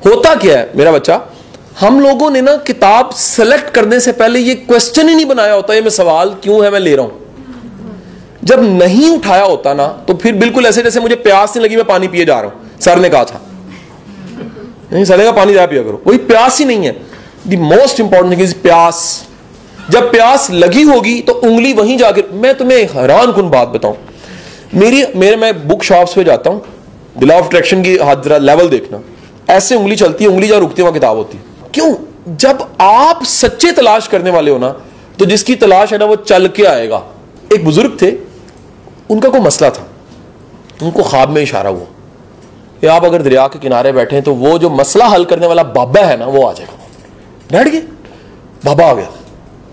होता क्या है मेरा बच्चा, हम लोगों ने ना किताब सेलेक्ट करने से पहले ये क्वेश्चन ही नहीं बनाया होता ये मैं सवाल क्यों है मैं ले रहा हूं। जब नहीं उठाया होता ना तो फिर बिल्कुल ऐसे जैसे मुझे प्यास नहीं लगी मैं पानी पिए जा रहा हूं, सर ने कहा था नहीं सर का पानी जा पिया करो, वही प्यास ही नहीं है। The most important thing is प्यास। जब प्यास लगी होगी तो उंगली वहीं जाके, मैं तुम्हें हैरान कुन बात बताऊं, मैं बुक शॉप्स पे जाता हूं, द लॉ ऑफ अट्रैक्शन की जरा लेवल देखना, ऐसे उंगली चलती है, उंगली जहां रुकती है वहां किताब होती है। क्यों? जब आप सच्चे तलाश करने वाले हो ना तो जिसकी तलाश है ना वो चल के आएगा। एक बुजुर्ग थे, उनका कोई मसला था, उनको ख्वाब में इशारा हुआ कि आप अगर दरिया के किनारे बैठे हैं तो वो जो मसला हल करने वाला बाबा है ना वो आ जाएगा। बैठ गए, बाबा आ गया,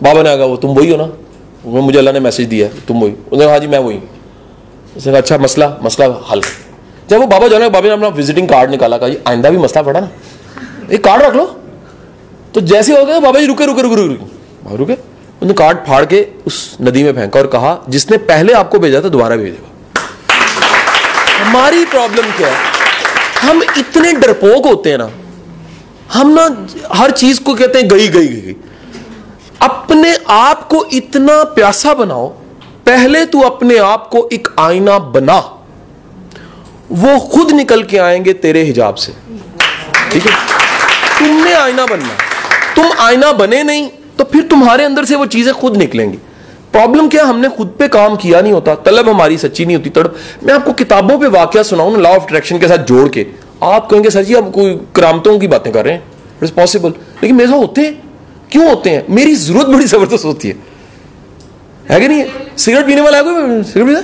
बाबा ने आ गया, वो तुम वही हो ना, मुझे अल्लाह ने मैसेज दिया है तुम वही। उसने कहा जी मैं वही। उसने कहा अच्छा मसला हल। जब वो बाबा जाने, बाबा ने अपना विजिटिंग कार्ड निकाला, कहा आइंदा भी मसला पड़ा ना एक कार्ड रख लो। तो जैसे हो गया बाबा जी रुके, उन्होंने कार्ड फाड़ के उस नदी में फेंका और कहा जिसने पहले आपको भेजा था दोबारा भेजेगा। हमारी प्रॉब्लम क्या है, हम इतने डरपोक होते हैं ना, हम ना हर चीज को कहते हैं गई। अपने आप को इतना प्यासा बनाओ, पहले तू अपने आप को एक आईना बना, वो खुद निकल के आएंगे तेरे हिजाब से, ठीक है? तुमने आईना बनना, तुम आईना बने नहीं तो फिर तुम्हारे अंदर से वो चीजें खुद निकलेंगी। प्रॉब्लम क्या, हमने खुद पे काम किया नहीं होता, तलब हमारी सच्ची नहीं होती, तड़प। मैं आपको किताबों पे वाकया सुनाऊं ना लॉ ऑफ अट्रैक्शन के साथ जोड़ के, आप कहेंगे सर जी आप कोई करामतों की बातें कर रहे हैं, इट्स पॉसिबल। लेकिन मेरे साथ होते हैं, क्यों होते हैं? मेरी जरूरत बड़ी जबरदस्त होती है कि नहीं? सिगरेट पीने वाला है कोई? सिगरेट पीता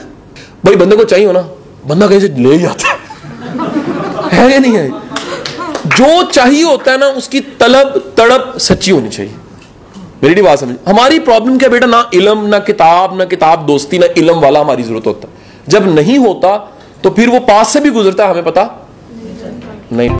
भाई, बंदे को चाहिए हो ना, बंदा कहीं से ले जाता है कि नहीं है? जो चाहिए होता है ना उसकी तलब तड़प सच्ची होनी चाहिए। मेरी बात समझ। हमारी प्रॉब्लम क्या बेटा, ना इल्म, ना किताब दोस्ती, ना इल्म वाला हमारी जरूरत होता। जब नहीं होता तो फिर वो पास से भी गुजरता है, हमें पता नहीं।